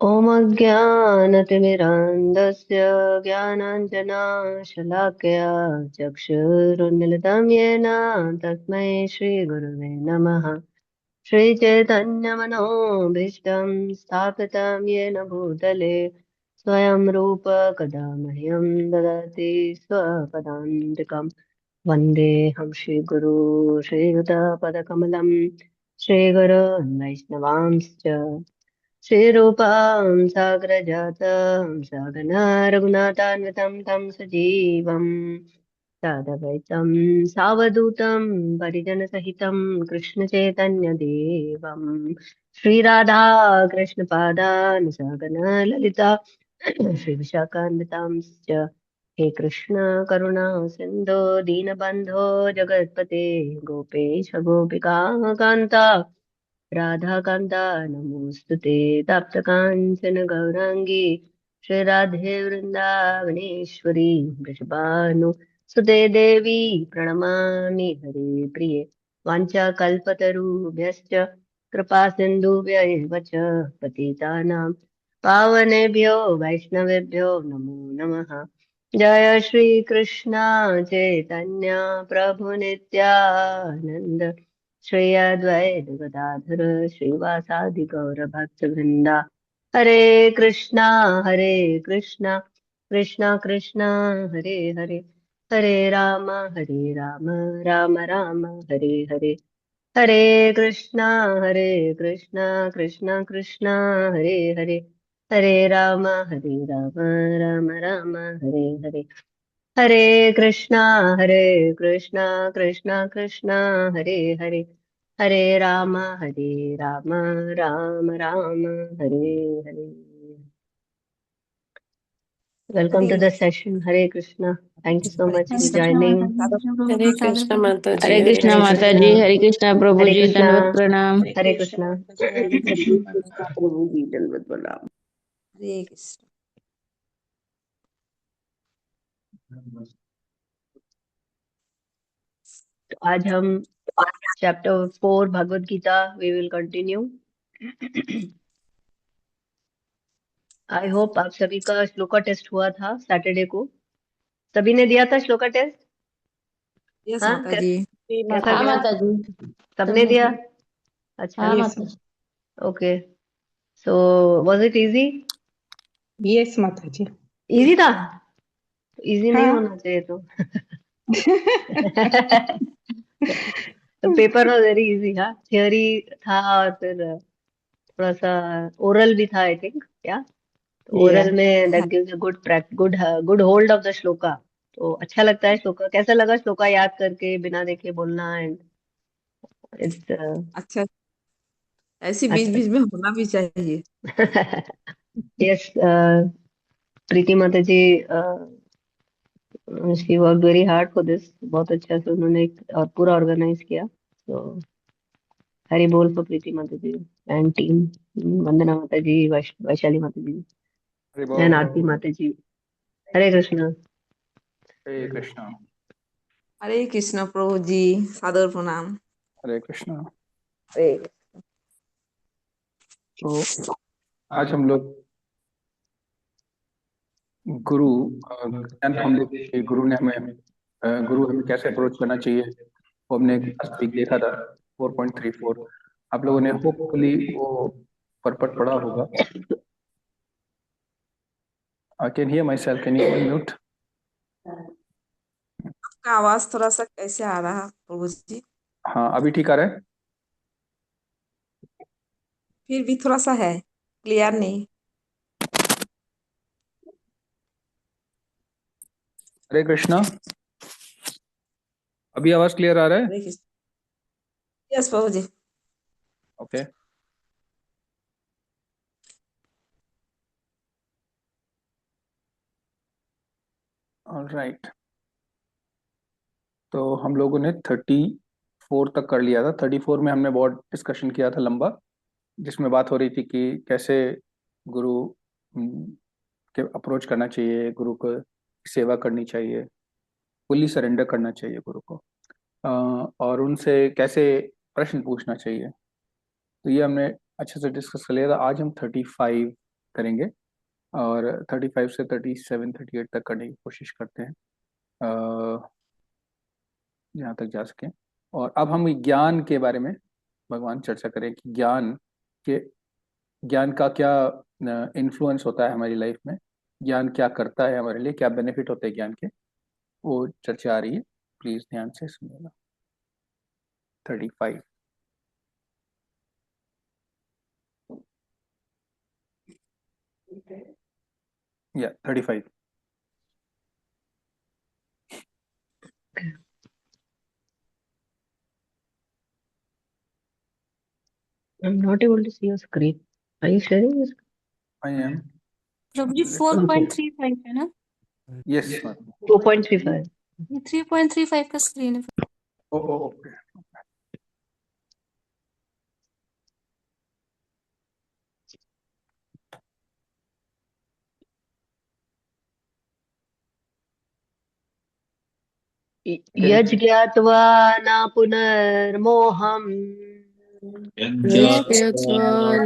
ॐ अज्ञानतिमिरान्धस्य ज्ञानाञ्जनाशलाकया चक्षुरुन्मिलितं येन तस्मै श्रीगुरुवे नमः। श्रीचैतन्यमनोभीष्टं स्थापितं येन भूतले स्वयं रूप कदा मह्यं ददाति स्वपदान्तिकम्। वन्देऽहं श्रीगुरू श्रीयुतपदकमलं श्रीगुरोन् वैष्णवांश्च श्रीरूपां साग्रजातं सहगना रघुनाथान्वितं तं सजीवम् सादवैतं सावधूतं परिजनसहितं कृष्णचैतन्यदेवं श्रीराधा कृष्णपादान् सहगना ललिता श्रीविशाखान्वितांश्च हे कृष्ण करुणा सिन्धो दीनबन्धो जगत्पते गोपेश गोपिका कान्ता राधाकान्ता नमोऽस्तुते तप्तकाञ्चन गौराङ्गी श्रीराधे वृन्दावनेश्वरी वृषभानु सुते देवी प्रणमामि हरे प्रिये वाञ्छाकल्पतरुभ्यश्च कृपा सिन्धुभ्य एव च पतितानां पावनेभ्यो वैष्णवेभ्यो नमो नमः। जय श्री कृष्ण चैतन्य प्रभु नित्यानंद श्री अद्वैत गदाधर श्रीवासादि गौर भक्त वृंदा Hare Hare Krishna Krishna Krishna Hare Hare Hare Rama Rama Rama Hare Hare Hare Krishna Krishna Krishna Hare Hare Hare Rama Rama Rama Hare Hare Hare Krishna Krishna Krishna Hare Hare Hare Rama Rama Rama Hare Hare. Welcome Hare to the session. Hare Krishna. Thank you so Hare much for Krishna joining. Hare Krishna माता जी, हरे हरे कृष्णा हरे माता कृष्णा। जी, हरे कृष्णा प्रभु हरे जी, कृष्णा। दंडवत प्रणाम। हरे कृष्णा। हरे कृष्ण प्रभु जी दंडवत प्रणाम। हरे कृष्ण। तो आज हम chapter 4 Bhagavad Gita we will continue. I hope आप सभी का श्लोका टेस्ट हुआ था सैटरडे को। सभी ने दिया था श्लोका टेस्ट? यस हाँ, माता जी। कैसा हाँ गया? माता जी। सबने सबने दिया? किया। अच्छा। हाँ Yes, माता जी। Okay, so was it easy? yes, Mataji. Easy था? इजी नहीं हाँ होना चाहिए तो। तो पेपर वाज वेरी इजी। हाँ, थियोरी था और फिर थोड़ा सा ओरल भी था आई थिंक। या yeah. ओरल में that gives a good hold of the shloka. तो अच्छा लगता है श्लोका। कैसा लगा श्लोका याद करके बिना देखे बोलना? एंड इट्स अच्छा, ऐसी बीच अच्छा। बीच में होना भी चाहिए। यस, प्रीति माता जी she work very hard for this. बहुत अच्छा से उन्होंने और पूरा ऑर्गेनाइज किया। तो हरी बोल फॉर प्रीति माता जी एंड टीम। वंदना माता जी, वैशाली माता जी हरि एंड बोल। आरती माता जी। हरे कृष्णा। हरे कृष्णा। हरे कृष्ण प्रभु जी, सादर प्रणाम। हरे कृष्णा। हरे तो आज हम लोग गुरु ज्ञान, हम लोग कि गुरु हमें कैसे अप्रोच करना चाहिए वो हमने लास्ट वीक देखा था 4.34। आप लोगों ने होपफुली वो परपट पढ़ा होगा। I can hear my self, can you mute? आपका आवाज थोड़ा सा कैसे आ रहा प्रभु जी? हाँ, अभी ठीक आ रहा है? फिर भी थोड़ा सा है, क्लियर नहीं। हरे कृष्णा। अभी आवाज क्लियर आ रहा है? हरे कृष्ण। यस प्रभु जी। ओके। ऑलराइट। तो हम लोगों ने 34 तक कर लिया था। 34 में हमने बहुत डिस्कशन किया था लंबा, जिसमें बात हो रही थी कि कैसे गुरु के अप्रोच करना चाहिए, गुरु को सेवा करनी चाहिए, फुल्ली सरेंडर करना चाहिए गुरु को, और उनसे कैसे प्रश्न पूछना चाहिए। तो ये हमने अच्छे से डिस्कस कर लिया था। आज हम 35 करेंगे और 35 से 37 38 तक करने की कोशिश करते हैं जहाँ तक जा सके। और अब हम ज्ञान के बारे में भगवान चर्चा करें कि के ज्ञान का क्या इन्फ्लुएंस होता है हमारी लाइफ में, ज्ञान क्या करता है हमारे लिए, क्या बेनिफिट होते हैं ज्ञान के, वो चर्चा आ रही है। प्लीज ध्यान से सुनिएगा। 35। या 35। I'm not able to see your screen. Are you sharing this? I am. प्रभु जी 4.35 है ना? यस। 2.35. ये 3.35 का स्क्रीन है। ओके। यज्ञात्वा न पुनर्मोहम् यज्ञात्वा न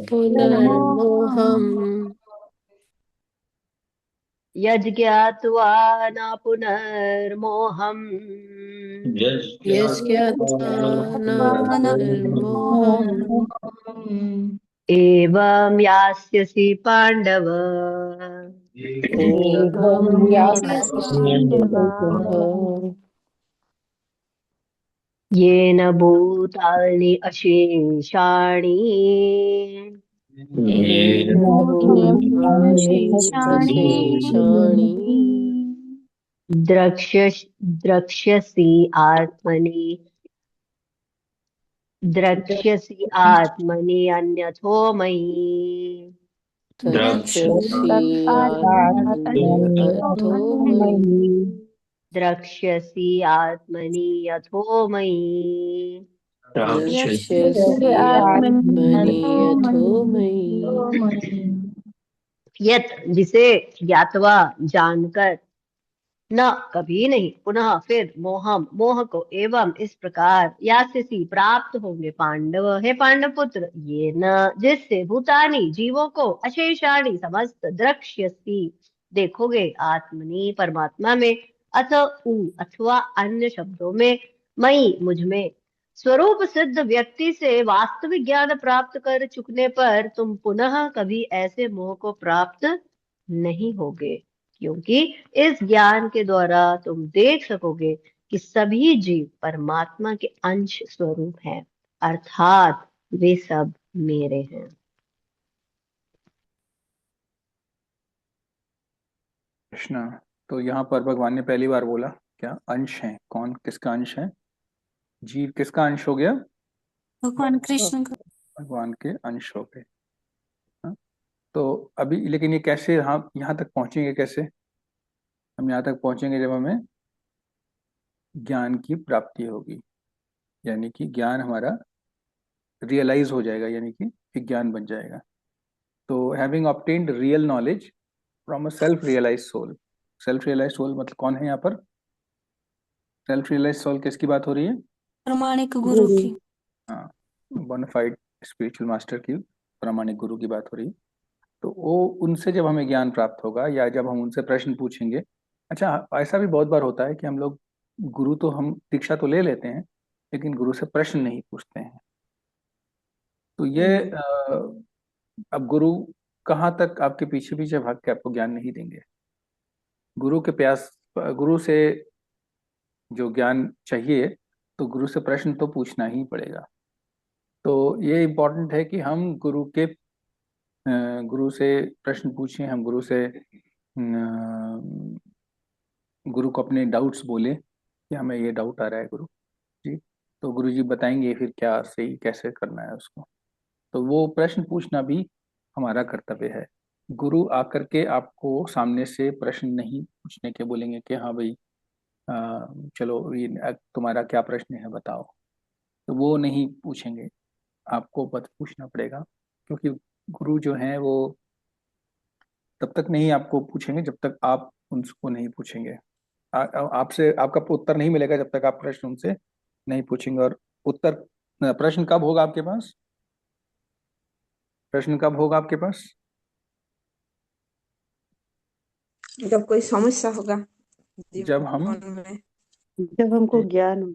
पुनर्मोहम् यज्ञात्वा न पुनर्मोहम् यज्ञात्वा न पुनर्मोहम् एवं यास्यसि पाण्डव एवं येन भूतानि अशेषाणि येन भूतानि अशेषाणि द्रक्ष्यसि आत्मनि अन्यथो मयि द्रक्ष्यसि आत्मन्यथो मयि द्रक्ष्यसि आत्मनि यथो मयि द्रक्ष्यसि आत्मन्यथो मयि यत जिसे ज्ञात्वा जानकर न कभी नहीं पुनः फिर मोह को एवं इस प्रकार यास्यसि प्राप्त होंगे पांडव हे पांडव पुत्र ये न जिससे भूतानी जीवों को अशेषाणी समस्त द्रक्ष्यसि देखोगे आत्मनि परमात्मा में अथवा अन्य शब्दों में मई मुझ में स्वरूप सिद्ध व्यक्ति से वास्तविक ज्ञान प्राप्त कर चुकने पर तुम पुनः कभी ऐसे मोह को प्राप्त नहीं होगे, क्योंकि इस ज्ञान के द्वारा तुम देख सकोगे कि सभी जीव परमात्मा के अंश स्वरूप हैं, अर्थात वे सब मेरे हैं। कृष्णा। तो यहाँ पर भगवान ने पहली बार बोला क्या अंश है, कौन किसका अंश है? जीव किसका अंश हो गया? भगवान कृष्ण का। भगवान के अंश हो गए। हाँ? तो अभी लेकिन ये कैसे हम यहाँ तक पहुंचेंगे? कैसे हम यहाँ तक पहुंचेंगे? जब हमें ज्ञान की प्राप्ति होगी, यानी कि ज्ञान हमारा रियलाइज हो जाएगा, यानी कि एक ज्ञान बन जाएगा। तो having obtained real knowledge from a self realize soul. Self realize soul मतलब कौन है यहाँ पर? सेल्फ रियलाइज सोल किसकी बात हो रही है? प्रमाणिक गुरु की। हाँ, बोनाफाइड स्पिरिचुअल मास्टर की, प्रामाणिक गुरु की बात हो रही है। तो वो उनसे जब हमें ज्ञान प्राप्त होगा या जब हम उनसे प्रश्न पूछेंगे। अच्छा, ऐसा भी बहुत बार होता है कि हम लोग गुरु तो हम दीक्षा तो ले लेते हैं लेकिन गुरु से प्रश्न नहीं पूछते हैं। तो ये अब गुरु कहाँ तक आपके पीछे पीछे भाग के आपको ज्ञान नहीं देंगे। गुरु से जो ज्ञान चाहिए तो गुरु से प्रश्न तो पूछना ही पड़ेगा। तो ये इम्पोर्टेंट है कि हम गुरु से प्रश्न पूछें, हम गुरु को अपने डाउट्स बोले कि हमें ये डाउट आ रहा है गुरु जी। तो गुरु जी बताएंगे फिर क्या सही कैसे करना है उसको। तो वो प्रश्न पूछना भी हमारा कर्तव्य है। गुरु आकर के आपको सामने से प्रश्न नहीं पूछने के बोलेंगे कि हाँ भाई चलो ये तुम्हारा क्या प्रश्न है बताओ, तो वो नहीं पूछेंगे। आपको पूछना पड़ेगा, क्योंकि गुरु जो हैं वो तब तक नहीं आपको पूछेंगे जब तक आप उनको नहीं पूछेंगे। आपसे आपका उत्तर नहीं मिलेगा जब तक आप प्रश्न उनसे नहीं पूछेंगे। और प्रश्न कब होगा आपके पास? प्रश्न कब होगा आपके पास? जब कोई समस्या होगा जब हम जीवन में। जब हमको ज्ञान हो।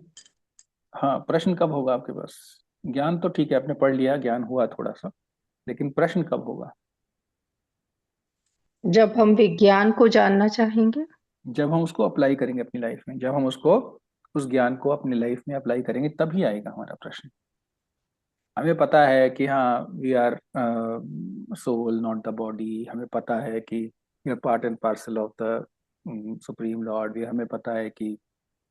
हाँ, प्रश्न कब होगा आपके पास? ज्ञान तो ठीक है, आपने पढ़ लिया, ज्ञान हुआ थोड़ा सा, लेकिन प्रश्न कब होगा? जब हम विज्ञान को जानना चाहेंगे। जब हम उसको अप्लाई करेंगे अपनी लाइफ में, जब हम उसको उस ज्ञान को अपनी लाइफ में अप्लाई करेंगे, तभी आएगा हमारा प्रश्न। हमें पता है कि हाँ, we are soul not the body, हमें पता है कि we are part and parcel of the supreme lord, हमें पता है कि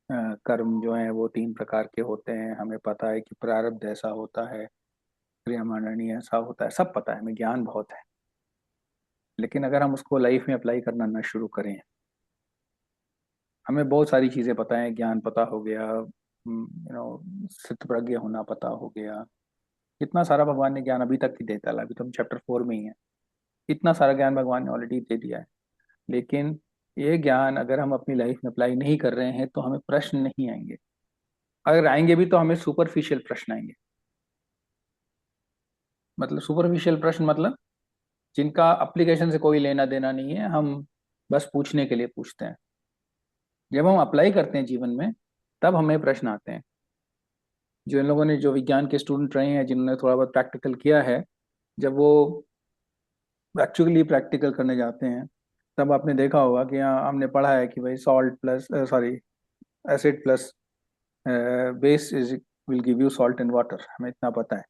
कर्म जो है वो 3 प्रकार के होते हैं, हमें पता है कि प्रारब्ध ऐसा होता है, क्रियामाननीय ऐसा होता है, सब पता है, हमें ज्ञान बहुत है। लेकिन अगर हम उसको लाइफ में अप्लाई करना ना शुरू करें, हमें बहुत सारी चीज़ें पता है, ज्ञान पता हो गया, स्थित प्रज्ञ होना पता हो गया, इतना सारा भगवान ने ज्ञान अभी तक ही देता है, अभी तो हम चैप्टर 4 में ही है, इतना सारा ज्ञान भगवान ने ऑलरेडी दे दिया है। लेकिन ये ज्ञान अगर हम अपनी लाइफ में अप्लाई नहीं कर रहे हैं तो हमें प्रश्न नहीं आएंगे, अगर आएंगे भी तो हमें सुपरफिशियल प्रश्न आएंगे। मतलब सुपरफिशियल प्रश्न मतलब जिनका एप्लीकेशन से कोई लेना देना नहीं है, हम बस पूछने के लिए पूछते हैं। जब हम अप्लाई करते हैं जीवन में, तब हमें प्रश्न आते हैं। जो इन लोगों ने, जो विज्ञान के स्टूडेंट रहे हैं, जिन्होंने थोड़ा बहुत प्रैक्टिकल किया है, जब वो एक्चुअली प्रैक्टिकल करने जाते हैं, तब आपने देखा होगा कि हाँ, हमने पढ़ा है कि भाई salt plus acid plus base is will give you salt and water, हमें इतना पता है।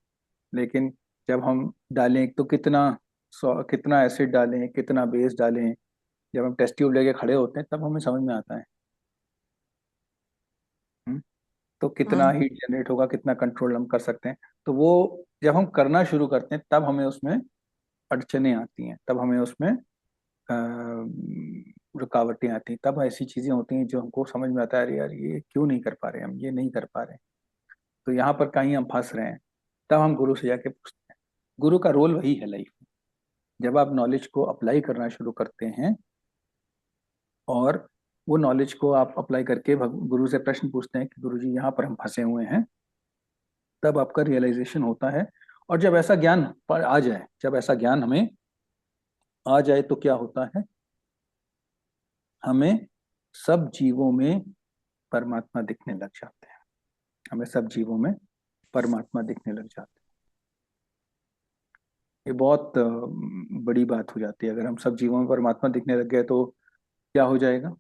लेकिन जब हम डालें तो कितना एसिड डालें, कितना बेस डालें, जब हम टेस्ट ट्यूब लेके खड़े होते हैं तब हमें समझ में आता है। तो कितना हीट जनरेट होगा, कितना कंट्रोल हम कर सकते हैं, तो वो जब हम करना शुरू करते हैं तब हमें उसमें अड़चने आती हैं, तब हमें उसमें रुकावटें आती हैं, तब ऐसी चीजें होती हैं जो हमको समझ में आता है, अरे यार ये क्यों नहीं कर पा रहे, हम ये नहीं कर पा रहे, तो यहाँ पर कहीं हम फंस रहे हैं। तब हम गुरु से जाके पूछते हैं। गुरु का रोल वही है लाइफ में। जब आप नॉलेज को अप्लाई करना शुरू करते हैं और वो नॉलेज को आप अप्लाई करके गुरु से प्रश्न पूछते हैं कि गुरु जी यहाँ पर हम फंसे हुए हैं, तब आपका रियलाइजेशन होता है। और जब ऐसा ज्ञान पर आ जाए, जब ऐसा ज्ञान हमें आ जाए तो क्या होता है, हमें सब जीवों में परमात्मा दिखने लग जाते हैं, हमें सब जीवों में परमात्मा दिखने लग जाते हैं। ये बहुत बड़ी बात हो जाती है। अगर हम सब जीवों में परमात्मा दिखने लग गए तो क्या हो जाएगा?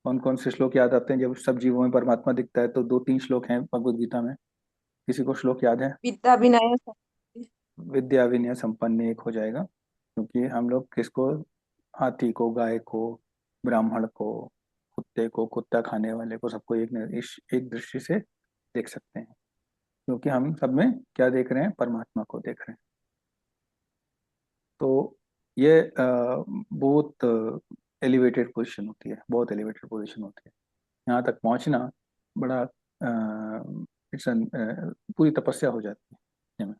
कौन कौन से श्लोक याद आते हैं जब सब जीवों में परमात्मा दिखता है? तो 2-3 श्लोक हैं भगवद गीता में, किसी को श्लोक याद है? विद्या विनय विद्या विनय संपन्न एक हो जाएगा, क्योंकि हम लोग किसको, हाथी को, गाय को, ब्राह्मण को, कुत्ते को, कुत्ता खाने वाले को, सबको एक दृष्टि से देख सकते हैं, क्योंकि हम सब में क्या देख रहे हैं? परमात्मा को देख रहे हैं। तो ये बहुत एलिवेटेड पोजीशन होती है, बहुत एलिवेटेड पोजीशन होती है। यहाँ तक पहुँचना बड़ा इट्स पूरी तपस्या हो जाती है।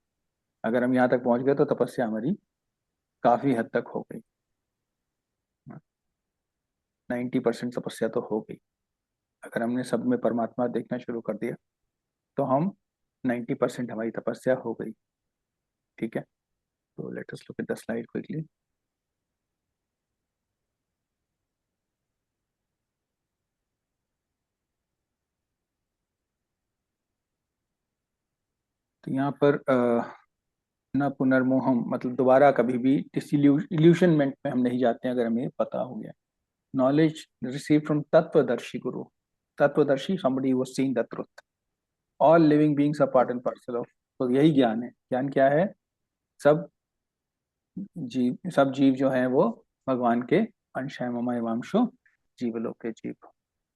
अगर हम यहाँ तक पहुँच गए तो तपस्या हमारी काफी हद तक हो गई, 90% तपस्या तो हो गई। अगर हमने सब में परमात्मा देखना शुरू कर दिया तो हम 90% हमारी तपस्या हो गई। ठीक है, तो let us look at the slide quickly. तो यहाँ पर न पुनर्मोहम, मतलब दोबारा कभी भी डिsillusionment में हम नहीं जाते हैं, अगर हमें पता हो गया। नॉलेज रिसीव फ्रॉम तत्वदर्शी गुरु, तत्वदर्शी somebody who was seeing the truth, all living beings are part and parcel of, तो यही ज्ञान है। ज्ञान क्या है? सब जीव जो हैं वो भगवान के अंश हैं। मम एवांशो जीवलोक के जीव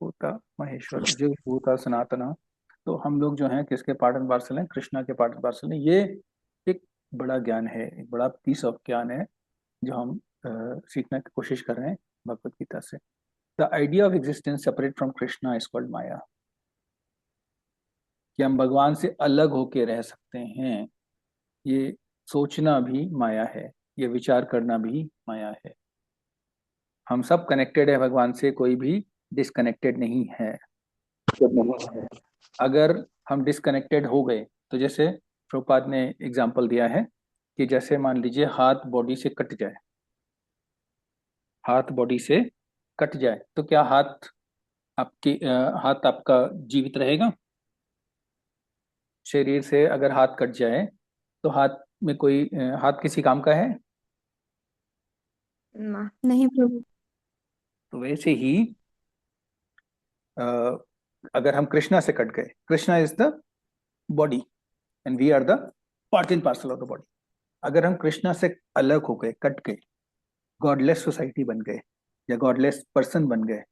भूता महेश्वर जीव भूता सनातना। तो हम लोग जो हैं किसके पार्ट एंड पार्सल हैं? कृष्णा के पार्ट एंड पार्सल हैं। ये एक बड़ा ज्ञान है, एक बड़ा पीस ऑफ ज्ञान है जो हम सीखने की कोशिश कर रहे हैं भगवत गीता से। The idea of existence separate from Krishna is called maya, कि हम भगवान से अलग होके रह सकते हैं, ये सोचना भी माया है, ये विचार करना भी माया है। हम सब कनेक्टेड है भगवान से, कोई भी डिसकनेक्टेड नहीं है। अगर हम डिसकनेक्टेड हो गए तो जैसे प्रभुपाद ने एग्जाम्पल दिया है कि जैसे मान लीजिए हाथ बॉडी से कट जाए, हाथ बॉडी से कट जाए तो क्या हाथ हाथ आपका जीवित रहेगा? शरीर से अगर हाथ कट जाए तो हाथ में कोई हाथ किसी काम का है? ना। नहीं प्रभु। तो वैसे ही अ, अगर हम कृष्णा से कट गए, Krishna is the body and we are the part and parcel of the body. अगर हम कृष्णा से अलग हो गए, कट गए, गॉडलेस सोसाइटी बन गए या गॉडलेस पर्सन बन गए,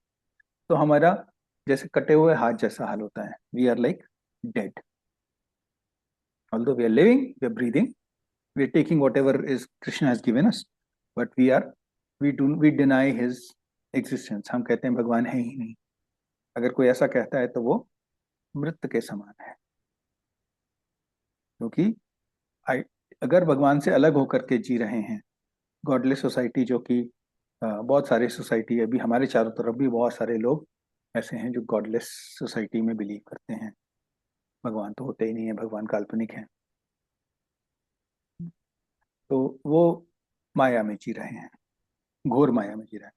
तो हमारा जैसे कटे हुए हाथ जैसा हाल होता है। We are like dead. Although we are living, we are breathing, we are taking whatever is Krishna has given us, but we deny his existence. हम कहते हैं भगवान है ही नहीं। अगर कोई ऐसा कहता है तो वो मृत के समान है, क्योंकि अगर भगवान से अलग होकर के जी रहे हैं, गॉडलेस सोसाइटी, जो कि बहुत सारे सोसाइटी, अभी हमारे चारों तरफ भी बहुत सारे लोग ऐसे हैं जो गॉडलेस सोसाइटी में बिलीव करते हैं, भगवान तो होते ही नहीं है, भगवान काल्पनिक है, तो वो माया में जी रहे हैं, घोर माया में जी रहे हैं,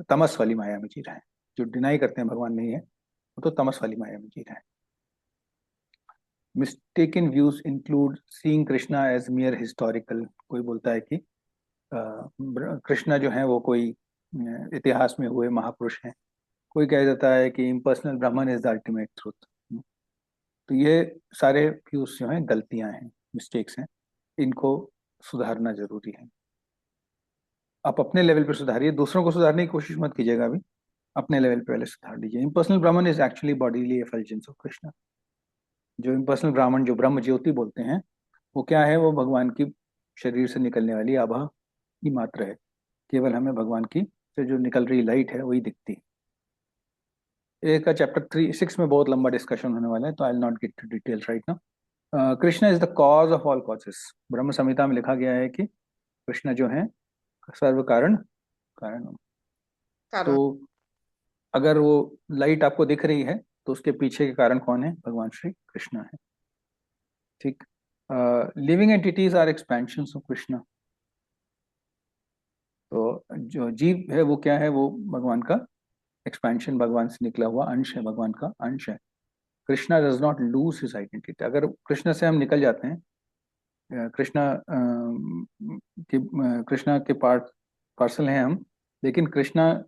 तमस वाली माया में जी रहे हैं। जो डिनाई करते हैं भगवान नहीं है, वो तो तमस वाली माया में जी रहे हैं। Mistaken views include seeing Krishna as mere historical. कोई बोलता है कि कृष्णा जो है वो कोई इतिहास में हुए महापुरुष हैं। कोई कह देता है कि impersonal Brahman is the ultimate truth. तो ये सारे व्यूज जो हैं गलतियां हैं, मिस्टेक्स हैं, इनको सुधारना जरूरी है। आप अपने लेवल पे सुधारिए, दूसरों को सुधारने की कोशिश मत कीजिएगा, अभी अपने लेवल पे पहले सुधार लीजिए। Impersonal Brahman is actually bodily effulgence of Krishna. जो इम्पर्सनल ब्राह्मण, जो ब्रह्म ज्योति बोलते हैं, वो क्या है? वो भगवान की शरीर से निकलने वाली आभा की मात्र है। केवल हमें भगवान की से जो निकल रही लाइट है वही दिखती है। एक का चैप्टर 3-6 में बहुत लंबा डिस्कशन होने वाला है, तो I will not get to details right now. Krishna is the cause of all causes. Brahma Samhita में लिखा गया है कि कृष्ण जो है सर्व कारण कारण। कारण। तो अगर वो लाइट आपको दिख रही है तो उसके पीछे के कारण कौन है? भगवान श्री कृष्ण है। ठीक। Living entities are expansions of Krishna. तो जो जीव है वो क्या है? वो भगवान का एक्सपेंशन, भगवान से निकला हुआ अंश है, भगवान का अंश है। Krishna does not lose his identity. अगर कृष्ण से हम निकल जाते हैं, कृष्णा के पार्सल हैं हम, लेकिन कृष्णा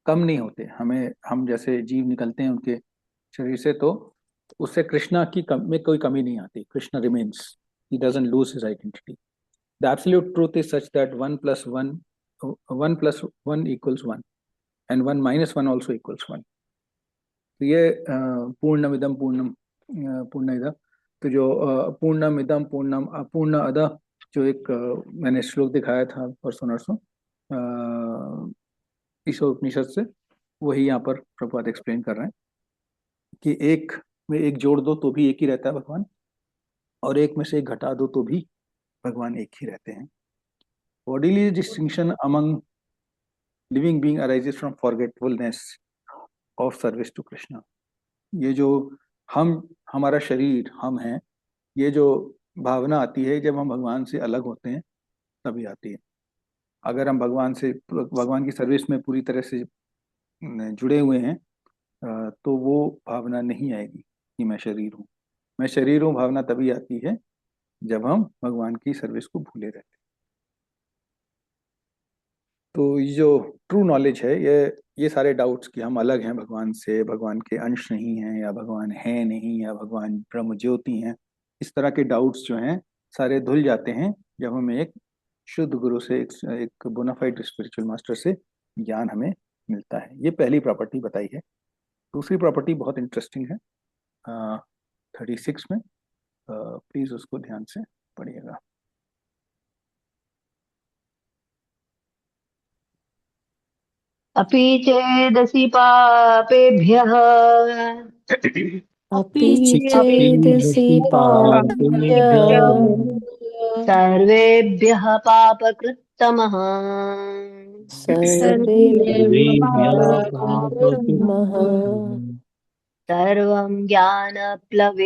कम नहीं होते हमें। हम जैसे जीव निकलते हैं उनके शरीर से, तो उससे कृष्णा की में कोई कमी नहीं आती। Krishna remains, he doesn't lose his identity. The absolute truth is such that 1+1 equals 1 and 1 - 1 also equals 1। तो ये पूर्णमिदम पूर्णम पूर्णइदम, तो जो पूर्णमिदम पूर्णम अपूर्ण अदः, जो एक मैंने श्लोक दिखाया था परसों नरसों ईशो उपनिषद से, वही यहाँ पर प्रभुपाद एक्सप्लेन कर रहे हैं कि एक में एक जोड़ दो तो भी एक ही रहता है भगवान, और एक में से एक घटा दो तो भी भगवान एक ही रहते हैं। Bodily distinction among living being arises from forgetfulness of service to Krishna. ये जो हमारा शरीर हम हैं, ये जो भावना आती है जब हम भगवान से अलग होते हैं तभी आती है। अगर हम भगवान की सर्विस में पूरी तरह से जुड़े हुए हैं तो वो भावना नहीं आएगी कि मैं शरीर हूँ। मैं शरीर हूँ भावना तभी आती है जब हम भगवान की सर्विस को भूले रहते हैं। तो ये जो ट्रू नॉलेज है, ये सारे डाउट्स कि हम अलग हैं भगवान से, भगवान के अंश नहीं हैं, या भगवान है नहीं, या भगवान ब्रह्म ज्योति हैं, इस तरह के डाउट्स जो हैं सारे धुल जाते हैं जब हमें एक शुद्ध गुरु से, एक बोनाफाइड स्पिरिचुअल मास्टर से ज्ञान हमें मिलता है। ये पहली प्रॉपर्टी बताई है। दूसरी प्रॉपर्टी बहुत इंटरेस्टिंग है 36 में, प्लीज उसको ध्यान से पढ़िएगा। अपि चेदसि पापेभ्यः अपि चेदसि पापेभ्यः सर्वेभ्यः पापकृत्तमः सर्वेभ्यः पापकृत्तमः सर्वं ज्ञानप्लवेनैव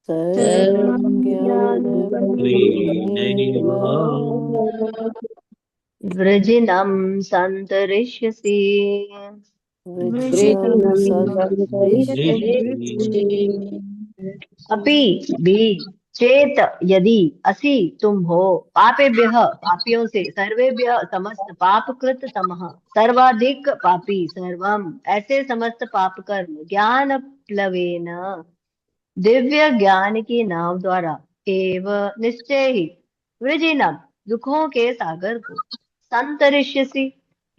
सर्वं ज्ञानवृत्तिमेव वृजिनं सन्तरिष्यसि वृषं सन्तरिष्यसि अपि भी चेत यदि असि तुम हो पापेभ्यः पापियों से सर्वेभ्यः समस्त पाप कृत तमः सर्वाधिक पापी सर्वम ऐसे समस्त पाप कर्म ज्ञान प्लवेन दिव्य ज्ञान की नाव द्वारा एव निश्चय ही वृजिनम दुखों के सागर को संतरिष्यसि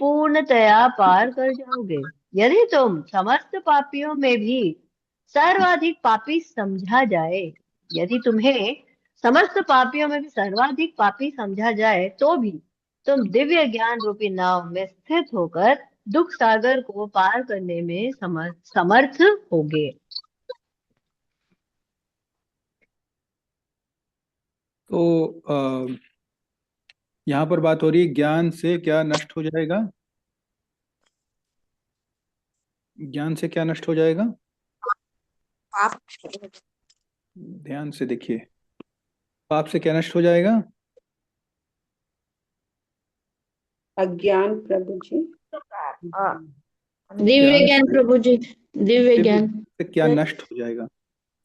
पूर्णतया पार कर जाओगे यदि तुम समस्त पापियों में भी सर्वाधिक पापी समझा जाए यदि तुम्हें समस्त पापियों में भी सर्वाधिक पापी समझा जाए तो भी तुम दिव्य ज्ञान रूपी नाव में स्थित होकर दुख सागर को पार करने में समर्थ होगे। तो यहाँ पर बात हो रही है ज्ञान से क्या नष्ट हो जाएगा। ज्ञान से क्या नष्ट हो जाएगा, पाप ध्यान से देखिए। पाप से क्या नष्ट हो जाएगा, अज्ञान प्रभु जी। दिव्य ज्ञान प्रभु जी, दिव्य ज्ञान से क्या नष्ट हो जाएगा।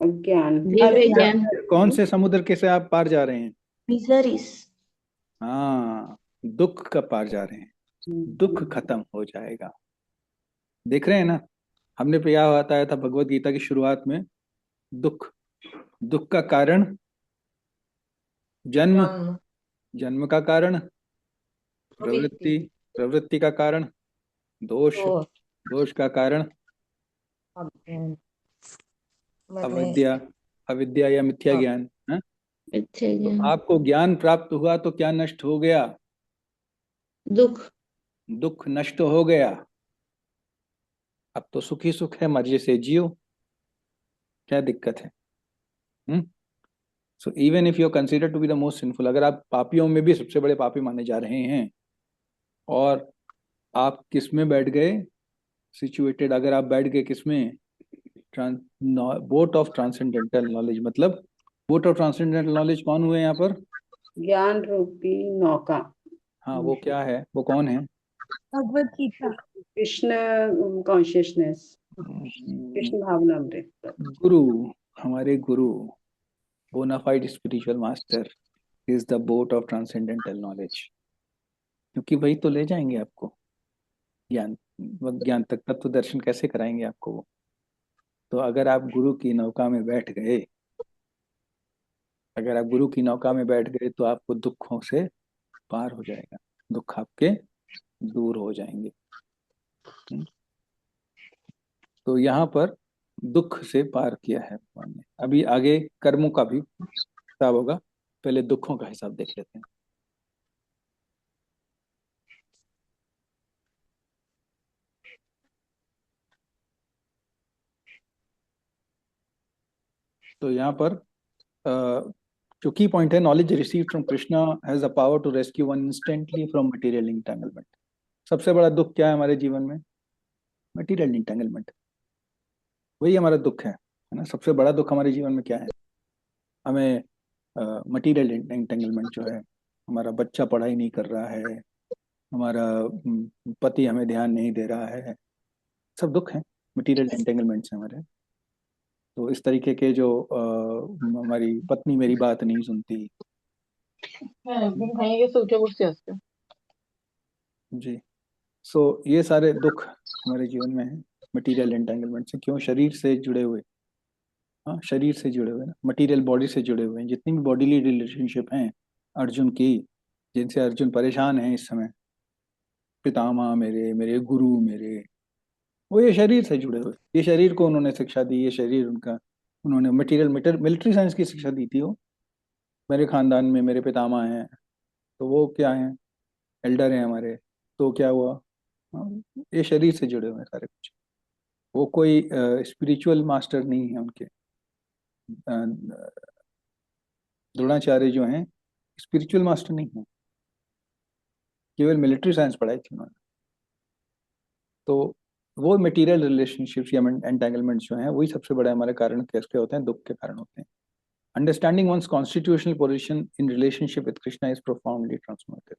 अज्ञान दिव्य ज्ञान कौन से समुद्र के से आप पार जा रहे हैं। मिजरीज हाँ, दुख का पार जा रहे हैं, दुख खत्म हो जाएगा। देख रहे हैं ना, हमने यह बताया था भगवत गीता की शुरुआत में, दुख, दुख का कारण जन्म, जन्म का कारण प्रवृत्ति, प्रवृत्ति का कारण दोष, दोष का कारण अविद्या, अविद्या या मिथ्या ज्ञान। हाँ? तो आपको ज्ञान प्राप्त हुआ तो क्या नष्ट हो गया, दुख, दुख नष्ट हो गया। अब तो सुखी सुख है, मर्जी से जियो, क्या दिक्कत है। So even if you are considered to be the most sinful, अगर आप पापियों में भी सबसे बड़े पापी माने जा रहे हैं और आप किस में बैठ गए, सिचुएटेड, अगर आप बैठ गए किस में, बोट ऑफ ट्रांसेंडेंटल नॉलेज। मतलब बोट ऑफ ट्रांसेंडेंटल नॉलेज कौन हुए यहाँ पर, ज्ञान रूपी नौका। हाँ, वो क्या है, वो कौन है, भगवत गीता कृष्ण कॉन्शियसनेस, कृष्ण भावना अमृत। गुरु, हमारे गुरु, bona fide spiritual master is the boat of transcendental knowledge, क्योंकि वही तो ले जाएंगे आपको ज्ञान, ज्ञान तक। तत्व दर्शन कैसे कराएंगे आपको वो। तो अगर आप गुरु की नौका में बैठ गए, अगर आप गुरु की नौका में बैठ गए तो आपको दुखों से पार हो जाएगा, दुख आपके दूर हो जाएंगे। तो यहाँ पर दुख से पार किया है भगवान ने। अभी आगे कर्मों का भी हिसाब होगा, पहले दुखों का हिसाब देख लेते हैं। तो यहाँ पर जो की पॉइंट है, knowledge received from Krishna has the power to rescue one instantly from material entanglement. सबसे बड़ा दुख क्या है हमारे जीवन में, मटेरियल इंटेंगलमेंट, वही हमारा दुख है ना। सबसे बड़ा दुख हमारे जीवन में क्या है, हमें मटेरियल इंटेंगलमेंट जो है, हमारा बच्चा पढ़ाई नहीं कर रहा है, हमारा पति हमें ध्यान नहीं दे रहा है, सब दुख है, मटेरियल एंटेंगलमेंट से हमारे। तो इस तरीके के जो हमारी पत्नी मेरी बात नहीं सुनती जी, सो ये सारे दुख हमारे जीवन में है मटेरियल एंटेंगलमेंट से। क्यों, शरीर से जुड़े हुए, हाँ, शरीर से जुड़े हुए ना, मटेरियल बॉडी से जुड़े हुए हैं। जितनी भी बॉडीली रिलेशनशिप हैं अर्जुन की, जिनसे अर्जुन परेशान है इस समय, पितामह मेरे, मेरे गुरु मेरे, वो ये शरीर से जुड़े हुए, ये शरीर को उन्होंने शिक्षा दी, ये शरीर उनका, उन्होंने मटेरियल मिलिट्री साइंस की शिक्षा दी थी। वो मेरे खानदान में मेरे पितामह हैं, तो वो क्या हैं, एल्डर हैं हमारे, तो क्या हुआ, ये शरीर से जुड़े हुए हैं सारे कुछ। वो कोई स्पिरिचुअल मास्टर नहीं है उनके। द्रोणाचार्य जो हैं स्पिरिचुअल मास्टर नहीं है, केवल मिलिट्री साइंस पढ़ाई थी उन्होंने। तो वो मटेरियल रिलेशनशिप्स या एंटेंगलमेंट्स जो हैं, वही सबसे बड़ा हमारे कारण कैसे होते हैं, दुख के कारण होते हैं। Understanding one's constitutional position in relationship with Krishna is profoundly transformative.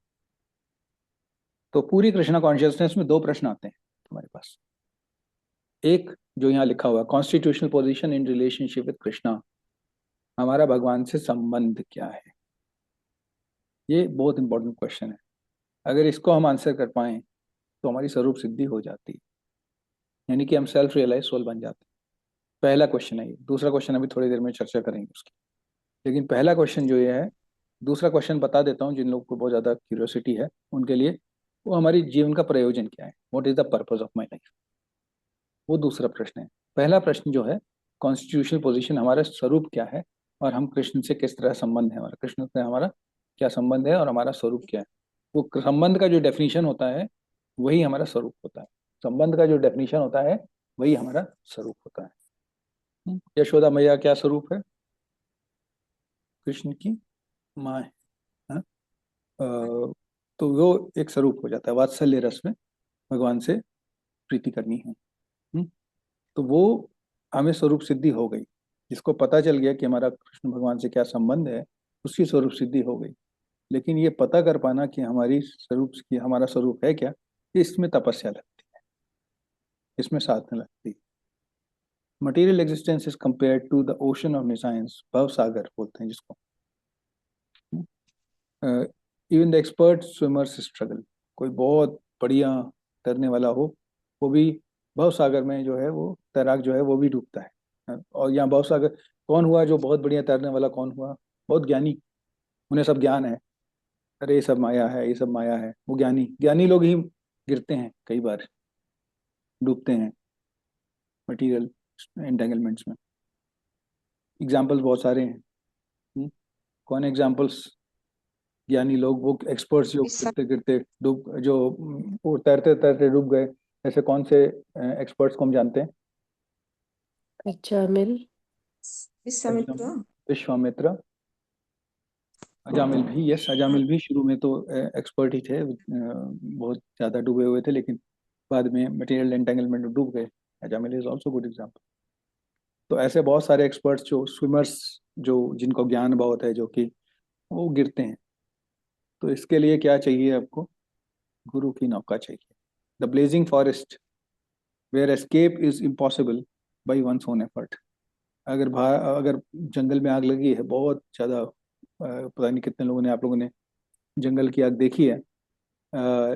तो पूरी कृष्णा कॉन्शियसनेस में 2 प्रश्न आते हैं तुम्हारे पास। एक जो यहाँ लिखा हुआ constitutional position in relationship with Krishna, हमारा भगवान से संबंध क्या है। ये बहुत इंपॉर्टेंट क्वेश्चन है। अगर इसको हम आंसर कर पाएं तो हमारी स्वरूप सिद्धि हो जाती है, यानी कि हम सेल्फ रियलाइज सोल बन जाते हैं। पहला क्वेश्चन है ये। दूसरा क्वेश्चन अभी थोड़ी देर में चर्चा करेंगे उसकी, लेकिन पहला क्वेश्चन जो ये है, दूसरा क्वेश्चन बता देता हूँ जिन लोगों को बहुत ज़्यादा क्यूरियोसिटी है उनके लिए। वो हमारी जीवन का प्रयोजन क्या है, what is the purpose of my life, वो दूसरा प्रश्न है। पहला प्रश्न जो है कॉन्स्टिट्यूशनल पोजीशन, हमारा स्वरूप क्या है और हम कृष्ण से किस तरह संबंध है, हमारा कृष्ण से हमारा क्या संबंध है और हमारा स्वरूप क्या है। वो संबंध का जो डेफिनेशन होता है वही हमारा स्वरूप होता है। संबंध का जो डेफिनेशन होता है वही हमारा स्वरूप होता है। यशोदा मैया क्या स्वरूप है, कृष्ण की माँ है, हाँ? तो वो एक स्वरूप हो जाता है। वात्सल्य रस में भगवान से प्रीति करनी है। तो वो हमें स्वरूप सिद्धि हो गई। जिसको पता चल गया कि हमारा कृष्ण भगवान से क्या संबंध है, उसकी स्वरूप सिद्धि हो गई। लेकिन ये पता कर पाना कि हमारी स्वरूप की हमारा स्वरूप है क्या, इसमें तपस्या लगती है, इसमें साधना लगती है। Material existence is compared to the ocean of nescience, भव सागर बोलते हैं जिसको। Even the expert swimmers struggle, कोई बहुत बढ़िया तैरने वाला हो वो भी भव सागर में जो है, वो तैराक जो है वो भी डूबता है। और यहाँ भव सागर कौन हुआ जो बहुत बढ़िया तैरने वाला, कौन हुआ, बहुत ज्ञानी, उन्हें सब ज्ञान है, अरे ये सब माया है, ये सब माया है। वो ज्ञानी ज्ञानी लोग ही गिरते हैं, कई बार डूबते हैं मटेरियल एंटेंगलमेंट्स में। एग्जाम्पल्स बहुत सारे हैं। कौन एग्जाम्पल्स, ज्ञानी लोग, वो एक्सपर्ट्स जो गिरते गिरते डूब, जो वो तैरते तैरते डूब गए, ऐसे कौन से एक्सपर्ट्स को हम जानते हैं? विश्वामित्र विश्वामित्र, अजामिल भी, यस अजामिल भी शुरू में तो एक्सपर्ट ही थे, बहुत ज़्यादा डूबे हुए थे, लेकिन बाद में मटेरियल एंटेंगलमेंट में डूब गए। Ajamil is also good example. तो ऐसे बहुत सारे एक्सपर्ट्स जो स्विमर्स, जो जिनको ज्ञान बहुत है, जो कि वो गिरते हैं। तो इसके लिए क्या चाहिए आपको, गुरु की नौका चाहिए। The blazing forest where escape is impossible by one's own effort. अगर जंगल में आग लगी है बहुत ज़्यादा, पता नहीं कितने लोगों ने, आप लोगों ने जंगल की आग देखी है,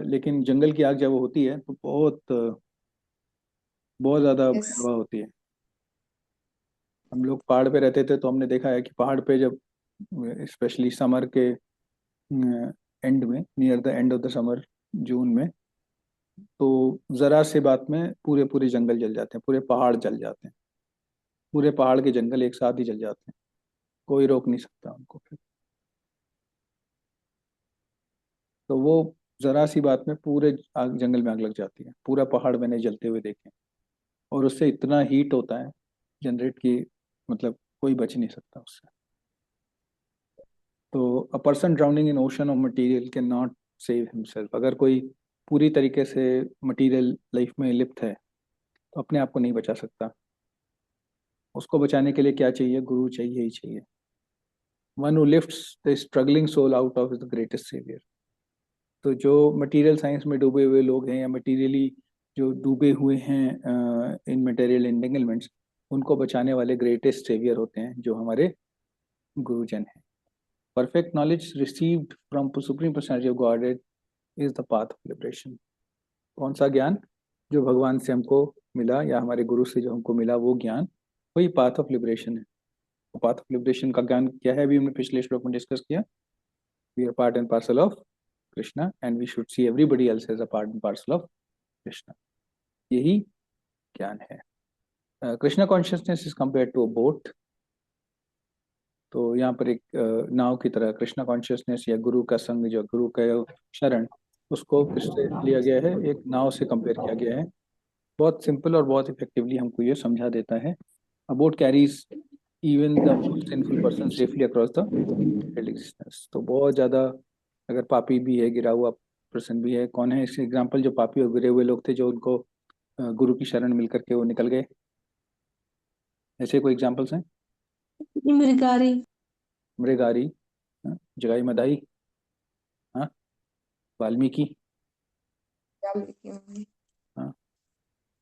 लेकिन जंगल की आग जब वो होती है तो बहुत ज़्यादा भयावह होती है। हम लोग पहाड़ पे रहते थे तो हमने देखा है कि पहाड़ पे जब स्पेशली समर के एंड में, near the end of the summer, June में, तो ज़रा से बात में पूरे पूरे जंगल जल जाते हैं, पूरे पहाड़ जल जाते हैं, पूरे पहाड़ के जंगल एक साथ ही जल जाते हैं, कोई रोक नहीं सकता उनको फिर। तो वो ज़रा सी बात में पूरे आग, जंगल में आग लग जाती है, पूरा पहाड़ मैंने जलते हुए देखे। और उससे इतना हीट होता है जनरेट की, मतलब कोई बच नहीं सकता उससे। तो a person drowning in ocean of material can not save himself. अगर कोई पूरी तरीके से मटेरियल लाइफ में लिप्त है तो अपने आप को नहीं बचा सकता। उसको बचाने के लिए क्या चाहिए, गुरु चाहिए ही चाहिए। One who lifts the struggling soul out of the greatest saviour. तो जो मटेरियल साइंस में डूबे हुए लोग हैं, या मटेरियली जो डूबे हुए हैं इन मटेरियल एंटेंगलमेंट्स, उनको बचाने वाले ग्रेटेस्ट सेवियर होते हैं जो हमारे गुरुजन हैं। Perfect knowledge received from supreme personality of godhead is the path of liberation. कौन सा ज्ञान जो भगवान से हमको मिला या हमारे गुरु से जो हमको मिला, वो ज्ञान वही पाथ ऑफ लिबरेशन है। पाथ ऑफ लिबरेशन का ज्ञान क्या है, अभी हमने पिछले श्लोक में डिस्कस किया। We are part and parcel of Krishna and we should see everybody else as a part and parcel of Krishna. यही ज्ञान है। Krishna consciousness is compared to a boat. तो यहाँ पर एक नाव की तरह कृष्णा कॉन्शियसनेस या गुरु का संग, जो गुरु का शरण, उसको किससे लिया गया है, एक नाव से कंपेयर किया गया है। बहुत सिंपल और बहुत इफेक्टिवली हमको ये समझा देता है। अ boat carries even the sinful person safely across the existence. तो बहुत ज़्यादा अगर पापी भी है, गिरा हुआ पर्सन भी है, कौन है इसके एग्जाम्पल, जो पापी और गिरे हुए लोग थे, जो उनको गुरु की शरण मिल करके वो निकल गए, ऐसे कोई एग्जाम्पल्स हैं? मृगारी मृगारी, हाँ, जगाई मदाई, हाँ, वाल्मीकि, हाँ।